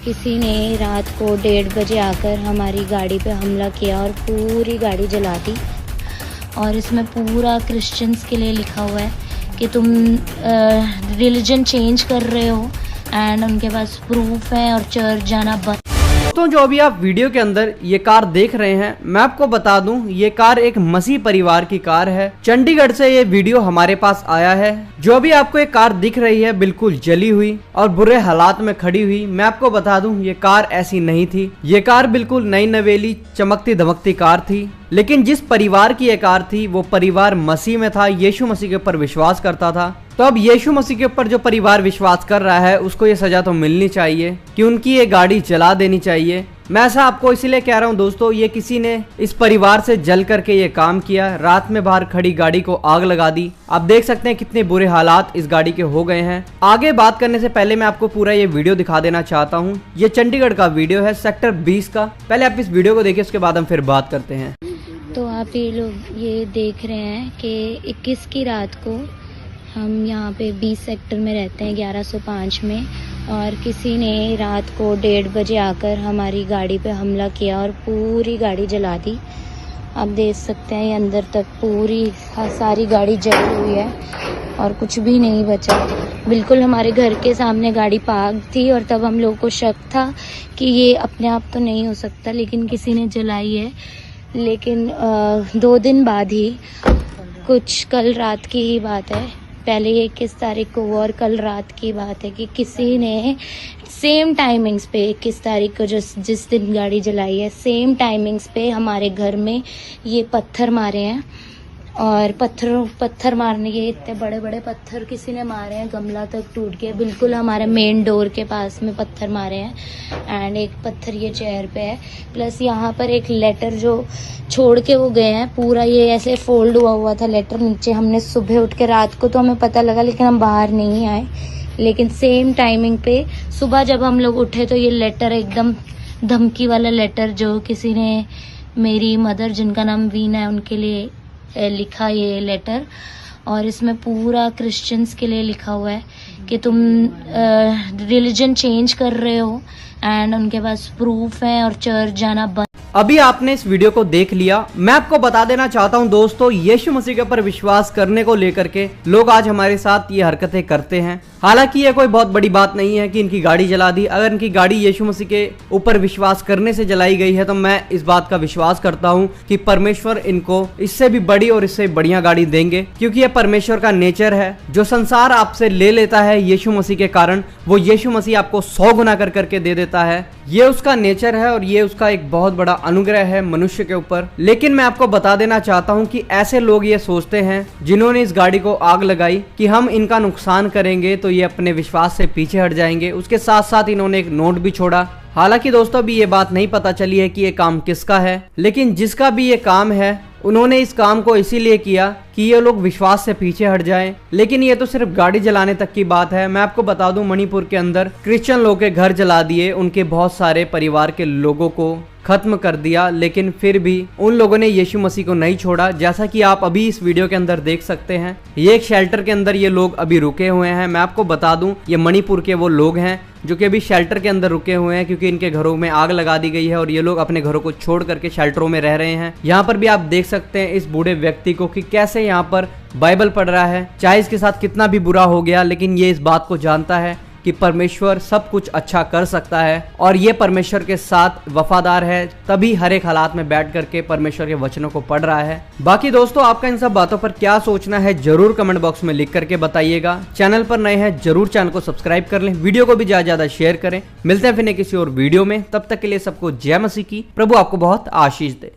किसी ने रात को 1:30 बजे आकर हमारी गाड़ी पे हमला किया और पूरी गाड़ी जला दी। और इसमें पूरा क्रिश्चियंस के लिए लिखा हुआ है कि तुम रिलीजन चेंज कर रहे हो, एंड उनके पास प्रूफ है और चर्च जाना बंद। दोस्तों, जो अभी आप वीडियो के अंदर ये कार देख रहे हैं, मैं आपको बता दूं ये कार एक मसीह परिवार की कार है। चंडीगढ़ से ये वीडियो हमारे पास आया है। जो अभी आपको एक कार दिख रही है बिल्कुल जली हुई और बुरे हालात में खड़ी हुई, मैं आपको बता दूं ये कार ऐसी नहीं थी। ये कार बिल्कुल नई नवेली चमकती धमकती कार थी। लेकिन जिस परिवार की ये कार थी वो परिवार मसीह में था, यीशु मसीह के ऊपर विश्वास करता था। तो अब यीशु मसीह के ऊपर जो परिवार विश्वास कर रहा है उसको ये सजा तो मिलनी चाहिए कि उनकी ये गाड़ी जला देनी चाहिए। मैं ऐसा आपको इसीलिए कह रहा हूँ दोस्तों, ये किसी ने इस परिवार से जल करके ये काम किया। रात में बाहर खड़ी गाड़ी को आग लगा दी। आप देख सकते हैं कितने बुरे हालात इस गाड़ी के हो गए हैं। आगे बात करने से पहले मैं आपको पूरा ये वीडियो दिखा देना चाहता हूँ। ये चंडीगढ़ का वीडियो है, सेक्टर 20 का। पहले आप इस वीडियो को देखिए, उसके बाद हम फिर बात करते हैं। तो आप ये लोग ये देख रहे हैं कि 21 की रात को हम यहाँ पे 20 सेक्टर में रहते हैं, 1105 में, और किसी ने रात को 1:30 बजे आकर हमारी गाड़ी पे हमला किया और पूरी गाड़ी जला दी। आप देख सकते हैं ये अंदर तक पूरी सारी गाड़ी जली हुई है और कुछ भी नहीं बचा। बिल्कुल हमारे घर के सामने गाड़ी पार्क थी और तब हम लोगों को शक था कि ये अपने आप तो नहीं हो सकता, लेकिन किसी ने जलाई है। लेकिन 2 दिन बाद ही, कुछ कल रात की ही बात है, पहले 21 तारीख को और कल रात की बात है कि किसी ने सेम टाइमिंग्स पे 21 तारीख को जिस दिन गाड़ी जलाई है, सेम टाइमिंग्स पे हमारे घर में ये पत्थर मारे हैं। और पत्थर मारने के इतने बड़े बड़े पत्थर किसी ने मारे हैं, गमला तक टूट गया। बिल्कुल हमारे मेन डोर के पास में पत्थर मारे हैं। एंड एक पत्थर ये चेयर पे है, प्लस यहाँ पर एक लेटर जो छोड़ के वो गए हैं, पूरा ये ऐसे फोल्ड हुआ था लेटर नीचे। हमने सुबह उठ के, रात को तो हमें पता लगा लेकिन हम बाहर नहीं आए, लेकिन सेम टाइमिंग पे सुबह जब हम लोग उठे तो ये लेटर एकदम धमकी वाला लेटर, जो किसी ने मेरी मदर जिनका नाम वीना है उनके लिए लिखा ये लेटर। और इसमें पूरा क्रिश्चियंस के लिए लिखा हुआ है कि तुम रिलीजन चेंज कर रहे हो, एंड उनके पास प्रूफ है और चर्च जाना बंद। अभी आपने इस वीडियो को देख लिया। मैं आपको बता देना चाहता हूं दोस्तों, यीशु मसीह के ऊपर विश्वास करने को लेकर के लोग आज हमारे साथ ये हरकतें करते हैं। हालांकि ये कोई बहुत बड़ी बात नहीं है कि इनकी गाड़ी जला दी। अगर इनकी गाड़ी यीशु मसीह के ऊपर विश्वास करने से जलाई गई है तो मैं इस बात का विश्वास करता हूं कि परमेश्वर इनको इससे भी बड़ी और इससे बढ़िया गाड़ी देंगे, क्योंकि ये परमेश्वर का नेचर है। जो संसार आपसे ले लेता है यीशु मसीह के कारण, वो यीशु मसीह आपको 100 गुना कर करके दे देता है। ये उसका नेचर है और ये उसका एक बहुत बड़ा अनुग्रह है मनुष्य के ऊपर। लेकिन मैं आपको बता देना चाहता हूं कि ऐसे लोग ये सोचते हैं जिन्होंने इस गाड़ी को आग लगाई कि हम इनका नुकसान करेंगे तो ये अपने विश्वास से पीछे हट जाएंगे। उसके साथ साथ इन्होंने एक नोट भी छोड़ा। हालांकि दोस्तों अभी ये बात नहीं पता चली है कि ये काम किसका है, लेकिन जिसका भी ये काम है उन्होंने इस काम को इसीलिए किया कि ये लोग विश्वास से पीछे हट जाएं। लेकिन ये तो सिर्फ गाड़ी जलाने तक की बात है। मैं आपको बता दूं, मणिपुर के अंदर क्रिश्चियन लोग के घर जला दिए, उनके बहुत सारे परिवार के लोगों को खत्म कर दिया, लेकिन फिर भी उन लोगों ने यीशु मसीह को नहीं छोड़ा। जैसा कि आप अभी इस वीडियो के अंदर देख सकते हैं, ये एक शेल्टर के अंदर ये लोग अभी रुके हुए हैं। मैं आपको बता दूं, ये मणिपुर के वो लोग हैं जो कि अभी शेल्टर के अंदर रुके हुए हैं, क्योंकि इनके घरों में आग लगा दी गई है और ये लोग अपने घरों को छोड़ करके शेल्टरों में रह रहे हैं। यहाँ पर भी आप देख सकते हैं इस बूढ़े व्यक्ति को कि कैसे यहाँ पर बाइबल पढ़ रहा है। चाहे इसके साथ कितना भी बुरा हो गया, लेकिन ये इस बात को जानता है कि परमेश्वर सब कुछ अच्छा कर सकता है और ये परमेश्वर के साथ वफादार है, तभी हर एक हालात में बैठ करके परमेश्वर के वचनों को पढ़ रहा है। बाकी दोस्तों, आपका इन सब बातों पर क्या सोचना है जरूर कमेंट बॉक्स में लिख करके बताइएगा। चैनल पर नए हैं जरूर चैनल को सब्सक्राइब कर लें, वीडियो को भी ज्यादा शेयर करें। मिलते हैं फिर किसी और वीडियो में, तब तक के लिए सबको जय मसीह की। प्रभु आपको बहुत आशीष दे।